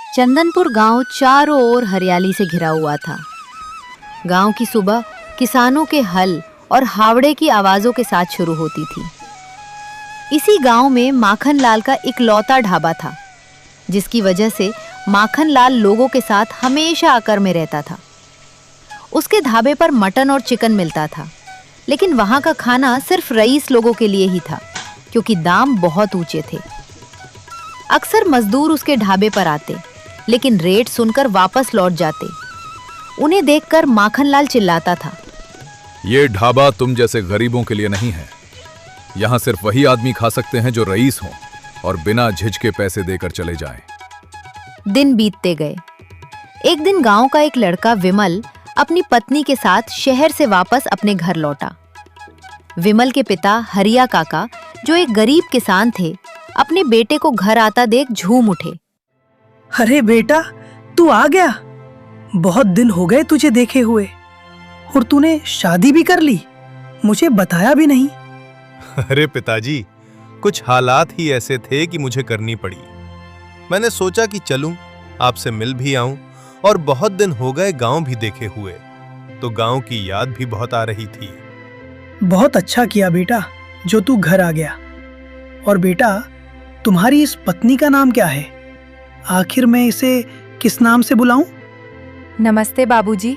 चंदनपुर गांव चारों ओर हरियाली से घिरा हुआ था। गांव की सुबह किसानों के हल और हावड़े की आवाजों के साथ शुरू होती थी। इसी गांव में माखनलाल का इकलौता ढाबा था, जिसकी वजह से माखनलाल लोगों के साथ हमेशा आकर में रहता था। उसके ढाबे पर मटन और चिकन मिलता था, लेकिन वहां का खाना सिर्फ रईस लोगों के लिए ही था, क्योंकि दाम बहुत ऊंचे थे। अक्सर मजदूर उसके ढाबे पर आते, लेकिन रेट सुनकर वापस लौट जाते। उन्हें देखकर माखनलाल चिल्लाता था, ये ढाबा तुम जैसे गरीबों के लिए नहीं है। यहाँ सिर्फ वही आदमी खा सकते हैं जो रईस हों और बिना झिझके पैसे देकर चले जाएं। दिन बीतते गए। एक दिन गांव का एक लड़का विमल अपनी पत्नी के साथ शहर से वापस अपने घर लौटा। विमल के पिता हरिया काका, जो एक गरीब किसान थे, अपने बेटे को घर आता देख झूम उठे। अरे बेटा, तू आ गया। बहुत दिन हो गए तुझे देखे हुए, और तूने शादी भी कर ली, मुझे बताया भी नहीं। अरे पिताजी, कुछ हालात ही ऐसे थे कि मुझे करनी पड़ी। मैंने सोचा कि चलूं, आपसे मिल भी आऊं, और बहुत दिन हो गए गांव भी देखे हुए, तो गांव की याद भी बहुत आ रही थी। बहुत अच्छा किया बेटा जो तू घर आ गया। और बेटा, तुम्हारी इस पत्नी का नाम क्या है? आखिर मैं इसे किस नाम से बुलाऊं? नमस्ते बाबूजी,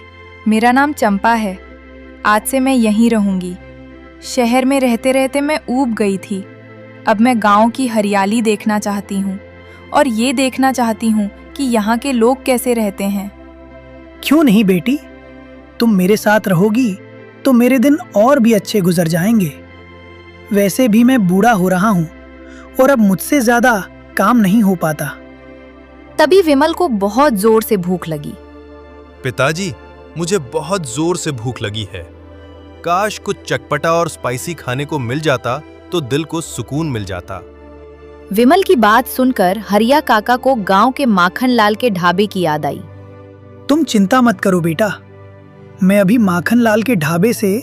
मेरा नाम चंपा है। आज से मैं यहीं रहूंगी। शहर में रहते रहते मैं ऊब गई थी। अब मैं गांव की हरियाली देखना चाहती हूँ, और ये देखना चाहती हूँ कि यहाँ के लोग कैसे रहते हैं। क्यों नहीं बेटी, तुम मेरे साथ रहोगी तो मेरे दिन और भी अच्छे गुजर जाएंगे। वैसे भी मैं बूढ़ा हो रहा हूँ, और अब मुझसे ज्यादा काम नहीं हो पाता। तभी विमल को बहुत जोर से भूख लगी। पिताजी, मुझे बहुत जोर से भूख लगी है। काश कुछ चटपटा और स्पाइसी खाने को मिल जाता तो दिल को सुकून मिल जाता। विमल की बात सुनकर हरिया काका को गांव के माखनलाल के ढाबे की याद आई। तुम चिंता मत करो बेटा, मैं अभी माखनलाल के ढाबे से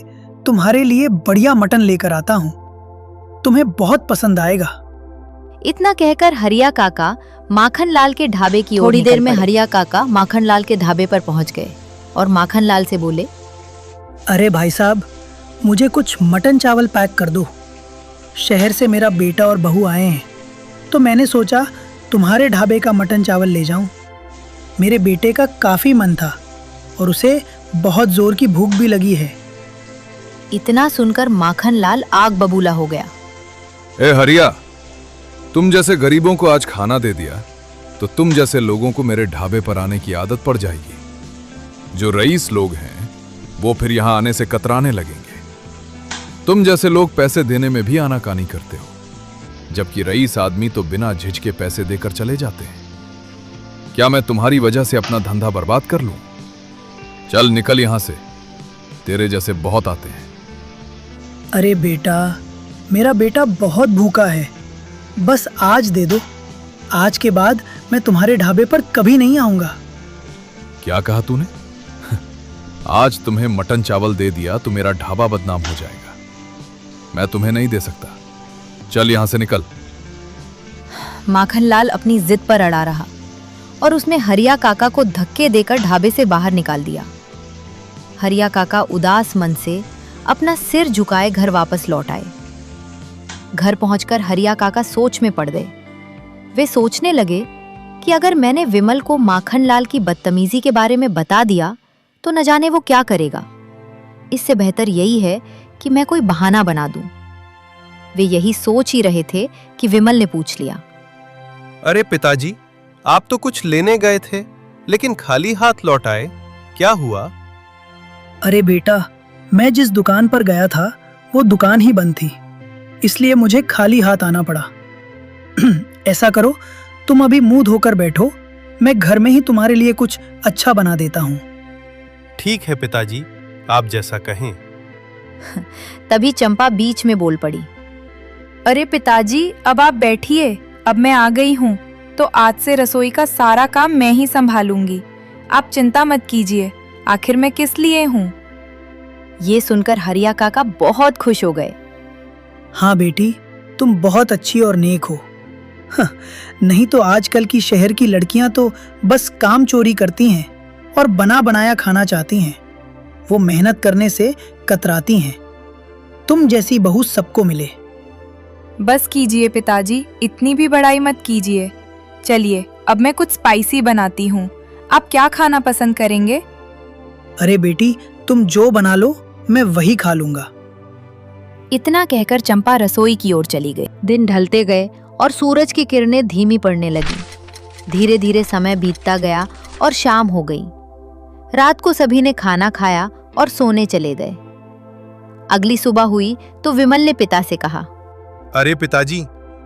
तुम्हारे लिए बढ़िया मटन लेकर आता हूँ। तुम्हें बहुत पसंद आएगा। इतना कहकर हरिया काका माखनलाल के ढाबे की ओर थोड़ी देर में हरिया काका माखनलाल के ढाबे पर पहुंच गए और माखनलाल से बोले, अरे भाई साहब, मुझे कुछ मटन चावल पैक कर दो। शहर से मेरा बेटा और बहू आए हैं, तो मैंने सोचा तुम्हारे ढाबे का मटन चावल ले जाऊं। मेरे बेटे का काफी मन था, और उसे बहुत जोर की भूख भी लगी है। इतना सुनकर माखनलाल आग बबूला हो गया। ए हरिया, तुम जैसे गरीबों को आज खाना दे दिया, तो तुम जैसे लोगों को मेरे ढाबे पर आने की आदत पड़ जाएगी। जो रईस लोग हैं वो फिर यहां आने से कतराने लगेंगे। तुम जैसे लोग पैसे देने में भी आनाकानी करते हो, जबकि रईस आदमी तो बिना झिझके पैसे देकर चले जाते हैं। क्या मैं तुम्हारी वजह से अपना धंधा बर्बाद कर लूं? चल निकल यहां से, तेरे जैसे बहुत आते हैं। अरे बेटा, मेरा बेटा बहुत भूखा है, बस आज दे दो। आज के बाद मैं तुम्हारे ढाबे पर कभी नहीं आऊंगा। क्या कहा तूने? आज तुम्हें मटन चावल दे दिया तो मेरा ढाबा बदनाम हो जाएगा। मैं तुम्हें नहीं दे सकता। चल यहां से निकल। माखनलाल अपनी जिद पर अड़ा रहा और उसने हरिया काका को धक्के देकर ढाबे से बाहर निकाल दिया। हरिया काका उदास मन से अपना सिर झुकाए घर वापस लौट आए। घर पहुंचकर हरिया काका सोच में पड़ गए। वे सोचने लगे कि अगर मैंने विमल को माखनलाल की बदतमीजी के बारे में बता दिया तो न जाने वो क्या करेगा। इससे बेहतर यही है कि मैं कोई बहाना बना दूं। वे यही सोच ही रहे थे कि विमल ने पूछ लिया, अरे पिताजी, आप तो कुछ लेने गए थे, लेकिन खाली हाथ लौट आए, क्या हुआ? अरे बेटा, मैं जिस दुकान पर गया था वो दुकान ही बंद थी, इसलिए मुझे खाली हाथ आना पड़ा। ऐसा करो, तुम अभी मुंह धोकर बैठो, मैं घर में ही तुम्हारे लिए कुछ अच्छा बना देता हूँ। ठीक है पिताजी, आप जैसा कहें। तभी चंपा बीच में बोल पड़ी, अरे पिताजी, अब आप बैठिए। अब मैं आ गई हूँ, तो आज से रसोई का सारा काम मैं ही संभालूंगी। आप चिंता मत कीजिए, आखिर मैं किस लिए हूँ। ये सुनकर हरिया काका बहुत खुश हो गए। हाँ बेटी, तुम बहुत अच्छी और नेक हो। नहीं तो आजकल की शहर की लड़कियां तो बस काम चोरी करती हैं और बना बनाया खाना चाहती हैं। वो मेहनत करने से कतराती हैं। तुम जैसी बहू सबको मिले। बस कीजिए पिताजी, इतनी भी बड़ाई मत कीजिए। चलिए अब मैं कुछ स्पाइसी बनाती हूँ। आप क्या खाना पसंद करेंगे? अरे बेटी, तुम जो बना लो मैं वही खा लूंगा। इतना कहकर चंपा रसोई की ओर चली गई। दिन ढलते गए और सूरज की किरणें धीमी पड़ने लगी। धीरे धीरे समय बीतता गया और शाम हो गई। रात को सभी ने खाना खाया और सोने चले गए। अगली सुबह हुई तो विमल ने पिता से कहा, अरे पिताजी,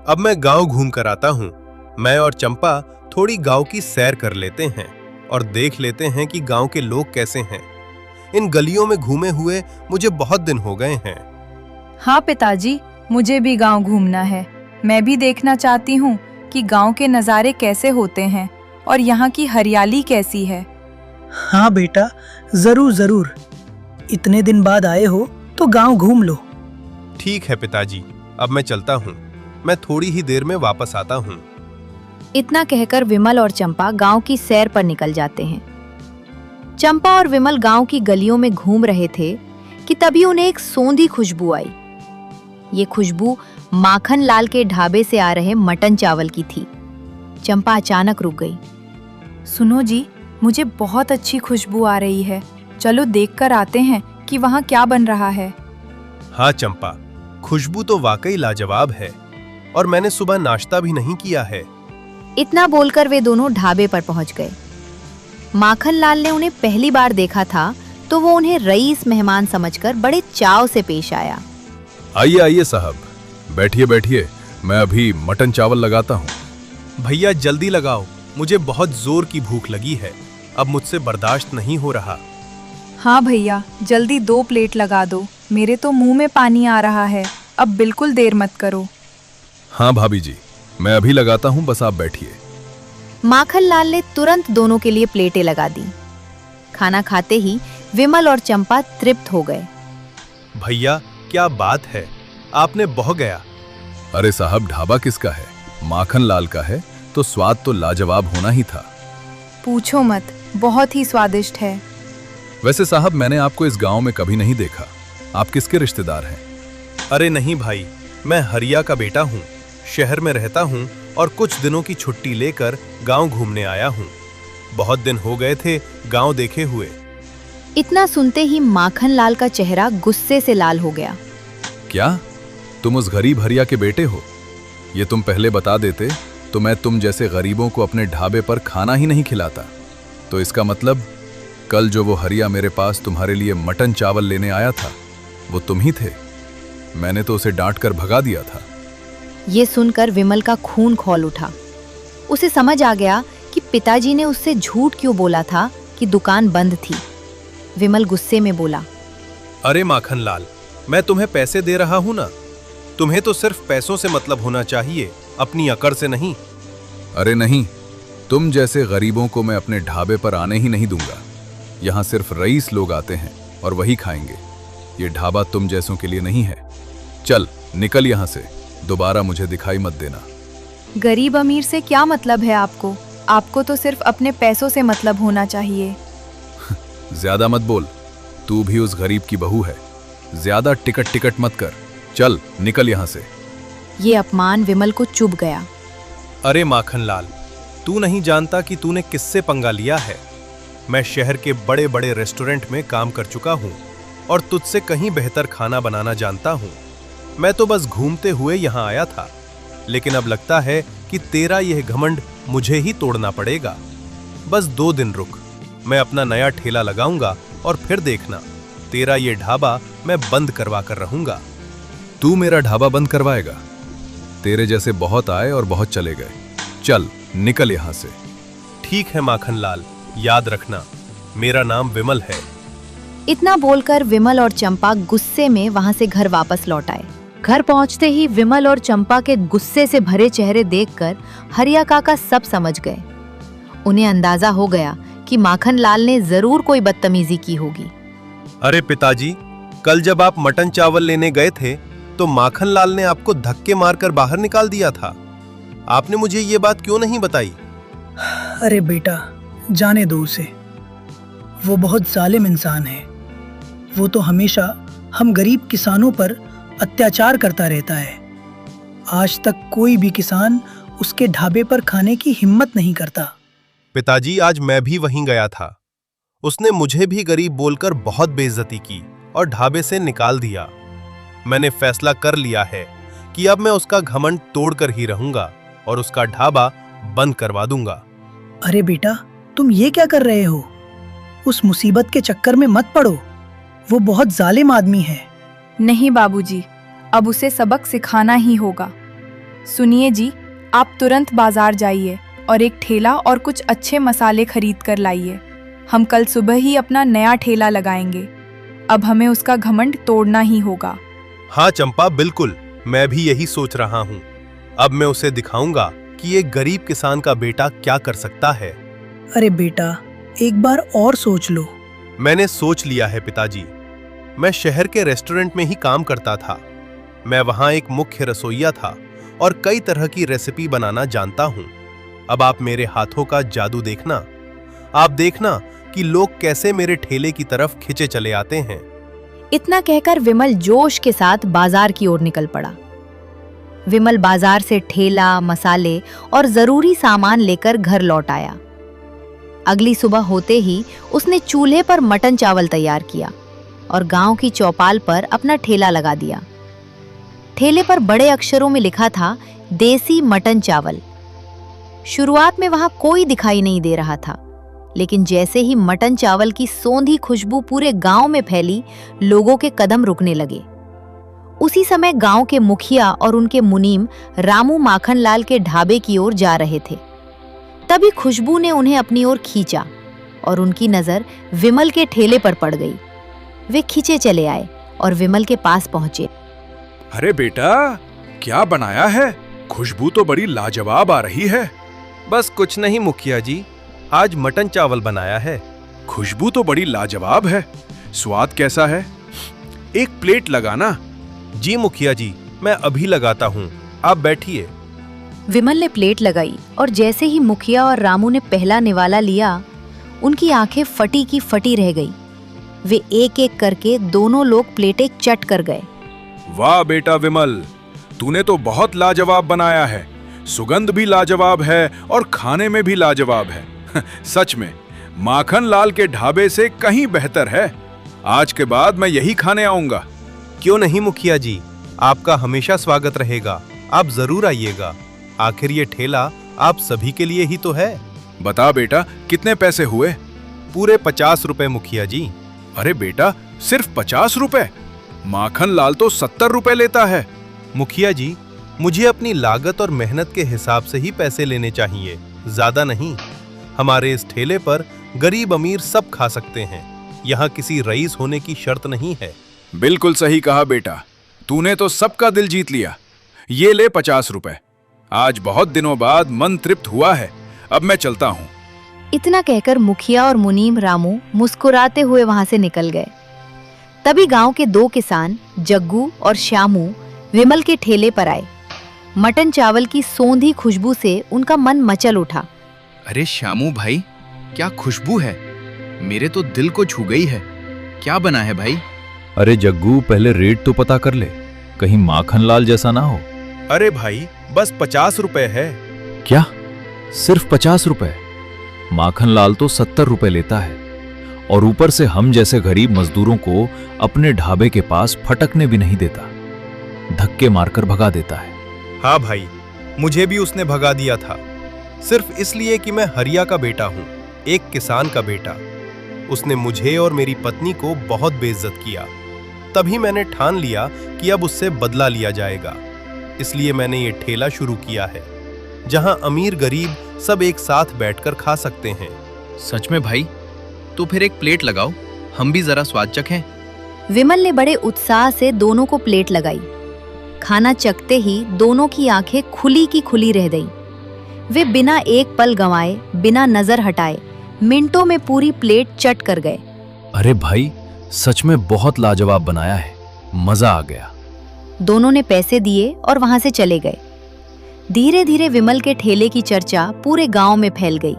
अब मैं गांव घूम कर आता हूँ। मैं और चंपा थोड़ी गांव की सैर कर लेते हैं और देख लेते हैं कि गांव के लोग कैसे हैं। इन गलियों में घूमे हुए मुझे बहुत दिन हो गए हैं। हाँ पिताजी, मुझे भी गांव घूमना है। मैं भी देखना चाहती हूँ कि गांव के नज़ारे कैसे होते हैं और यहाँ की हरियाली कैसी है। हाँ बेटा, जरूर जरूर। इतने दिन बाद आए हो तो गांव घूम लो। ठीक है पिताजी, अब मैं चलता हूँ। मैं थोड़ी ही देर में वापस आता हूँ। इतना कहकर विमल और चंपा गांव की सैर पर निकल जाते हैं। चंपा और विमल गांव की गलियों में घूम रहे थे कि तभी उन्हें एक सौंधी खुशबू आई। ये खुशबू माखन लाल के ढाबे से आ रहे मटन चावल की थी। चंपा अचानक रुक गई। सुनो जी, मुझे बहुत अच्छी खुशबू आ रही है। चलो देखकर आते हैं कि वहाँ क्या बन रहा है। हाँ चंपा, खुशबू तो वाकई लाजवाब है और मैंने सुबह नाश्ता भी नहीं किया है। इतना बोलकर वे दोनों ढाबे पर पहुंच गए। माखन लाल ने उन्हें पहली बार देखा था तो वो उन्हें रईस मेहमान समझकर बड़े चाव से पेश आया। आइए आइए साहब, बैठिए बैठिए, मैं अभी मटन चावल लगाता हूँ। भैया जल्दी लगाओ, मुझे बहुत जोर की भूख लगी है। अब मुझसे बर्दाश्त नहीं हो रहा। हाँ भैया, जल्दी 2 प्लेट लगा दो। मेरे तो मुंह में पानी आ रहा है। अब बिल्कुल देर मत करो। हाँ भाभी जी, मैं अभी लगाता हूँ, बस आप बैठिए। माखन लाल ने तुरंत दोनों के लिए प्लेटें लगा दी। खाना खाते ही विमल और चंपा तृप्त हो गए। भैया क्या बात है, आपने बह गया। अरे साहब, ढाबा किसका है? माखन लाल का है तो स्वाद तो लाजवाब होना ही था। पूछो मत, बहुत ही स्वादिष्ट है। वैसे साहब, मैंने आपको इस गांव में कभी नहीं देखा। आप किसके रिश्तेदार हैं? अरे नहीं भाई, मैं हरिया का बेटा हूँ। शहर में रहता हूँ और कुछ दिनों की छुट्टी लेकर गांव घूमने आया हूँ। बहुत दिन हो गए थे गांव देखे हुए। इतना सुनते ही माखन लाल का चेहरा गुस्से से लाल हो गया। क्या तुम उस गरीब हरिया के बेटे हो? ये तुम पहले बता देते तो मैं तुम जैसे गरीबों को अपने ढाबे पर खाना ही नहीं खिलाता। तो इसका मतलब कल जो वो हरिया मेरे पास तुम्हारे लिए मटन चावल लेने आया था, वो तुम ही थे। मैंने तो उसे डांट कर भगा दिया था। ये सुनकर विमल का खून खौल उठा। उसे समझ आ गया कि पिताजी ने उससे झूठ क्यों बोला था कि दुकान बंद थी। विमल गुस्से में बोला, अरे माखन लाल, मैं तुम्हें पैसे दे रहा हूँ ना। तुम्हें तो सिर्फ पैसों से मतलब होना चाहिए, अपनी अकड़ से नहीं। अरे नहीं, तुम जैसे गरीबों को मैं अपने ढाबे पर आने ही नहीं दूंगा। यहाँ सिर्फ रईस लोग आते हैं और वही खाएंगे। ये ढाबा तुम जैसों के लिए नहीं है। चल निकल यहाँ से, दोबारा मुझे दिखाई मत देना। गरीब अमीर से क्या मतलब है आपको? आपको तो सिर्फ अपने पैसों से मतलब होना चाहिए। ज्यादा मत बोल, तू भी उस गरीब की बहू है। ज्यादा टिकट मत कर। चल निकल यहाँ से। ये अपमान विमल को चुभ गया। अरे माखन लाल, तू नहीं जानता कि तूने किससे पंगा लिया है। मैं शहर के बड़े बड़े रेस्टोरेंट में काम कर चुका हूँ और तुझसे कहीं बेहतर खाना बनाना जानता हूँ। मैं तो बस घूमते हुए यहाँ आया था, लेकिन अब लगता है कि तेरा यह घमंड मुझे ही तोड़ना पड़ेगा। बस 2 दिन रुक, मैं अपना नया ठेला लगाऊंगा और फिर देखना, तेरा ये ढाबा मैं बंद करवा कर रहूंगा। तू मेरा ढाबा बंद करवाएगा? तेरे जैसे बहुत आए और बहुत चले गए। चल निकल यहाँ से। ठीक है माखन लाल, याद रखना, मेरा नाम विमल है। इतना बोलकर विमल और चंपा गुस्से में वहां से घर वापस लौट आए। घर पहुंचते ही विमल और चंपा के गुस्से से भरे चेहरे देखकर हरिया काका सब समझ गए। उन्हें अंदाजा हो गया कि माखन लाल ने जरूर कोई बदतमीजी की होगी। अरे पिताजी, कल जब आप मटन चावल लेने गए थे तो माखन लाल ने आपको धक्के मारकर बाहर निकाल दिया था। आपने मुझे ये बात क्यों नहीं बताई? अरे बेटा, जाने दो उसे। वो बहुत जालिम इंसान है। वो तो हमेशा हम गरीब किसानों पर अत्याचार करता रहता है। आज तक कोई भी किसान उसके ढाबे पर खाने की हिम्मत नहीं करता। पिताजी, आज मैं भी वहीं गया था। उसने मुझे भी गरीब बोलकर बहुत बेइज्जती की और ढाबे से निकाल दिया। मैंने फैसला कर लिया है कि अब मैं उसका घमंड तोड़कर ही रहूंगा और उसका ढाबा बंद करवा दूंगा। अरे बेटा, तुम ये क्या कर रहे हो? उस मुसीबत के चक्कर में मत पड़ो। वो बहुत जालिम आदमी है। नहीं बाबूजी, अब उसे सबक सिखाना ही होगा। सुनिए जी, आप तुरंत बाजार जाइए और एक ठेला और कुछ अच्छे मसाले खरीद कर लाइए। हम कल सुबह ही अपना नया ठेला लगाएंगे। अब हमें उसका घमंड तोड़ना ही होगा। हाँ चंपा, बिल्कुल, मैं भी यही सोच रहा हूँ। अब मैं उसे दिखाऊंगा कि एक गरीब किसान का बेटा क्या कर सकता है। अरे बेटा, एक बार और सोच लो। मैंने सोच लिया है पिताजी। मैं शहर के रेस्टोरेंट में ही काम करता था। मैं वहां एक मुख्य रसोइया था और कई तरह की रेसिपी बनाना जानता हूं। अब आप मेरे हाथों का जादू देखना। आप देखना कि लोग कैसे मेरे ठेले की तरफ खिंचे चले आते हैं। इतना कहकर विमल जोश के साथ बाजार की ओर निकल पड़ा। विमल बाजार से ठेला, मसाले और जरूरी सामान लेकर घर लौट आया। अगली सुबह होते ही उसने चूल्हे पर मटन चावल तैयार किया और गांव की चौपाल पर अपना ठेला लगा दिया। ठेले पर बड़े अक्षरों में लिखा था, देसी मटन चावल। शुरुआत में वहां कोई दिखाई नहीं दे रहा था, लेकिन जैसे ही मटन चावल की सौंधी खुशबू पूरे गांव में फैली, लोगों के कदम रुकने लगे। उसी समय गांव के मुखिया और उनके मुनीम रामू माखनलाल के ढाबे की ओर जा रहे थे। तभी खुशबू ने उन्हें अपनी ओर खींचा और उनकी नजर विमल के ठेले पर पड़ गई। वे खींचे चले आए और विमल के पास पहुंचे। अरे बेटा, क्या बनाया है? खुशबू तो बड़ी लाजवाब आ रही है। बस कुछ नहीं मुखिया जी, आज मटन चावल बनाया है। खुशबू तो बड़ी लाजवाब है। स्वाद कैसा है? एक प्लेट लगाना। जी मुखिया जी, मैं अभी लगाता हूँ, आप बैठिए। विमल ने प्लेट लगाई और जैसे ही मुखिया और रामू ने पहला निवाला लिया, उनकी आंखें फटी की फटी रह गई। वे एक एक करके दोनों लोग प्लेटें चट कर गए। वाह बेटा विमल, तूने तो बहुत लाजवाब बनाया है। सुगंध भी लाजवाब है और खाने में भी लाजवाब है। सच में माखनलाल के ढाबे से कहीं बेहतर है। आज के बाद मैं यही खाने आऊंगा। क्यों नहीं मुखिया जी, आपका हमेशा स्वागत रहेगा। आप जरूर आइएगा। आखिर ये ठेला आप सभी के लिए ही तो है। बता बेटा, कितने पैसे हुए? पूरे 50 रुपए मुखिया जी। अरे बेटा, सिर्फ 50 रुपए? माखनलाल तो 70 रुपए लेता है। मुखिया जी, मुझे अपनी लागत और मेहनत के हिसाब से ही पैसे लेने चाहिए, ज्यादा नहीं। हमारे इस ठेले पर गरीब अमीर सब खा सकते हैं। यहाँ किसी रईस होने की शर्त नहीं है। बिल्कुल सही कहा बेटा, तूने तो सबका दिल जीत लिया। ये ले 50 रुपए। आज बहुत दिनों बाद मन तृप्त हुआ है। अब मैं चलता हूँ। इतना कहकर मुखिया और मुनीम रामू मुस्कुराते हुए वहां से निकल गए। तभी गांव के दो किसान जग्गू और श्यामू विमल के ठेले पर आए। मटन चावल की सौंधी खुशबू से उनका मन मचल उठा। अरे श्यामू भाई, क्या खुशबू है, मेरे तो दिल को छू गई है। क्या बना है भाई? अरे जग्गू, पहले रेट तो पता कर ले, कहीं माखनलाल जैसा ना हो। अरे भाई, बस 50 रुपए है। क्या, सिर्फ 50 रुपए? माखनलाल तो 70 रुपए लेता है और ऊपर से हम जैसे गरीब मजदूरों को अपने ढाबे के पास फटकने भी नहीं देता, धक्के मारकर भगा देता है। हाँ भाई, मुझे भी उसने भगा दिया था, सिर्फ इसलिए कि मैं हरिया का बेटा हूँ, एक किसान का बेटा। उसने मुझे और मेरी पत्नी को बहुत बेइज्जत किया। तभी मैंने ठान लिया कि अब उससे बदला लिया जाएगा। इसलिए मैंने ये ठेला शुरू किया है, जहां अमीर गरीब सब एक साथ बैठकर खा सकते हैं। सच में भाई? तो फिर एक प्लेट लगाओ, हम भी जरा स्वाद चखें। विमल ने बड़े उत्साह से दोनों को प्लेट लगाई। खाना चखते ही दोनों की आंखें खुली की खुली रह गईं। वे बिना एक पल गंवाए, बिना नजर हटाए, मिनटों में पूरी प्लेट चट कर गए। अरे भाई, सच में बहुत लाजवाब बनाया है, मजा आ गया। दोनों ने पैसे दिए और वहां से चले गए। धीरे धीरे विमल के ठेले की चर्चा पूरे गांव में फैल गई।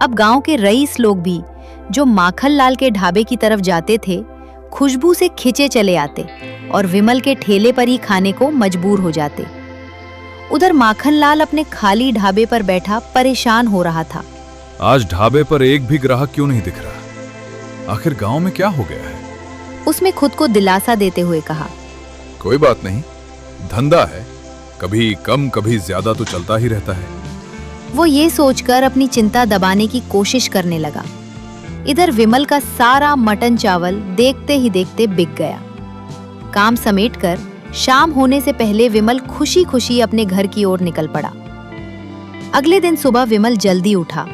अब गांव के रईस लोग भी जो माखनलाल के ढाबे की तरफ जाते थे, खुशबू से खिंचे चले आते और विमल के ठेले पर ही खाने को मजबूर हो जाते। उधर माखनलाल अपने खाली ढाबे पर बैठा परेशान हो रहा था। आज ढाबे पर एक भी ग्राहक क्यों नहीं दिख रहा? आखिर गांव में क्या हो गया है? उसने खुद को दिलासा देते हुए कहा, कोई बात नहीं, धंधा है, कभी कम कभी ज्यादा तो चलता ही रहता है। वो ये सोचकर अपनी चिंता दबाने की कोशिश करने लगा। इधर विमल का सारा मटन चावल देखते ही देखते बिक गया। काम समेटकर शाम होने से पहले विमल खुशी खुशी अपने घर की ओर निकल पड़ा। अगले दिन सुबह विमल जल्दी उठा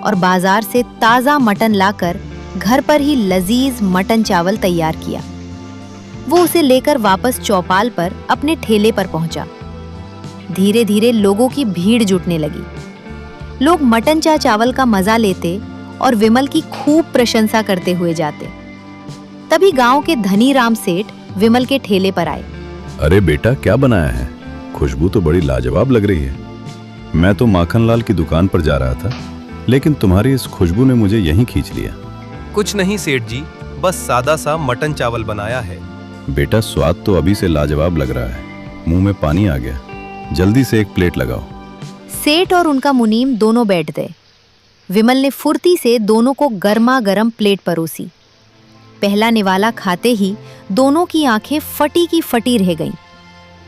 और बाजार से ताजा मटन लाकर घर पर ही लजीज मटन चावल तैयार किया। वो उसे लेकर वापस चौपाल पर अपने ठेले पर पहुंचा। धीरे धीरे लोगों की भीड़ जुटने लगी। लोग मटन चावल का मजा लेते और विमल की खूब प्रशंसा करते हुए जाते। तभी गांव के धनी राम सेठ विमल के ठेले पर आए। अरे बेटा, क्या बनाया है? खुशबू तो बड़ी लाजवाब लग रही है। मैं तो माखनलाल की दुकान पर जा रहा था, लेकिन तुम्हारी इस खुशबू ने मुझे यहीं खींच लिया। कुछ नहीं सेठ जी, बस सादा सा मटन चावल बनाया है। बेटा, स्वाद तो अभी से लाजवाब लग रहा है, मुंह में पानी आ गया। जल्दी से एक प्लेट लगाओ। सेठ और उनका मुनीम दोनों बैठ गए। विमल ने फुर्ती से दोनों को गर्मा गर्म प्लेट परोसी। पहला निवाला खाते ही दोनों की आंखें फटी की फटी रह गईं।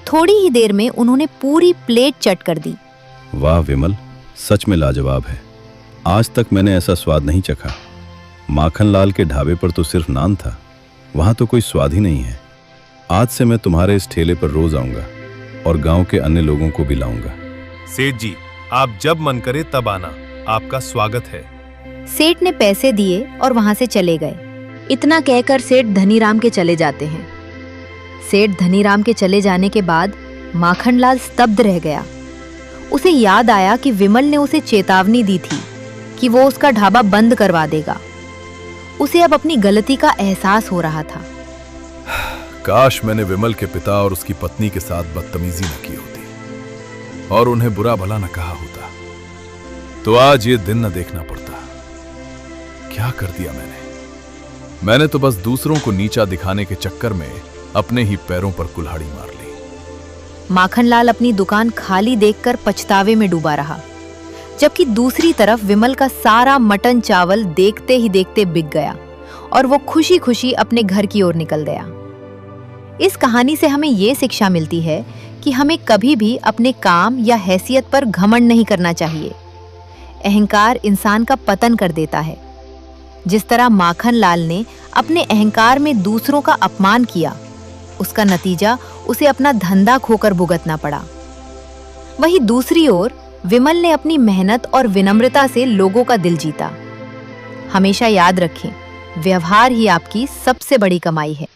थोड़ी ही देर में उन्होंने पूरी प्लेट चट कर दी। वाह विमल, सच में लाजवाब है। आज तक मैंने ऐसा स्वाद नहीं चखा। माखनलाल के ढाबे पर तो सिर्फ नान था, वहां तो कोई स्वाद ही नहीं है। आज से मैं तुम्हारे इस ठेले पर रोज आऊंगा और गांव के अन्य लोगों को भी लाऊंगा। सेठ जी, आप जब मन करे तब आना, आपका स्वागत है। सेठ ने पैसे दिए और वहां से चले गए। इतना कहकर सेठ धनीराम के चले जाते हैं। सेठ धनीराम के चले जाने के बाद माखनलाल स्तब्ध रह गया। उसे याद आया कि विमल ने उसे चेतावनी दी थी कि वो उसका ढाबा बंद करवा देगा। उसे अब अपनी गलती का एहसास हो रहा था। काश मैंने विमल के पिता और उसकी पत्नी के साथ बदतमीजी न की होती और उन्हें बुरा भला न कहा होता, तो आज ये दिन न देखना पड़ता। क्या कर दिया मैंने तो बस दूसरों को नीचा दिखाने के चक्कर में अपने ही पैरों पर कुल्हाड़ी मार ली। माखनलाल अपनी दुकान खाली देखकर पछतावे में डूबा रहा, जबकि दूसरी तरफ विमल का सारा मटन चावल देखते ही देखते बिक गया और वो खुशी खुशी अपने घर की ओर निकल गया। इस कहानी से हमें ये शिक्षा मिलती है कि हमें कभी भी अपने काम या हैसियत पर घमंड नहीं करना चाहिए। अहंकार इंसान का पतन कर देता है। जिस तरह माखनलाल ने अपने अहंकार में दूसरों का अपमान किया, उसका नतीजा उसे अपना धंधा खोकर भुगतना पड़ा। वहीं दूसरी ओर विमल ने अपनी मेहनत और विनम्रता से लोगों का दिल जीता। हमेशा याद रखें, व्यवहार ही आपकी सबसे बड़ी कमाई है।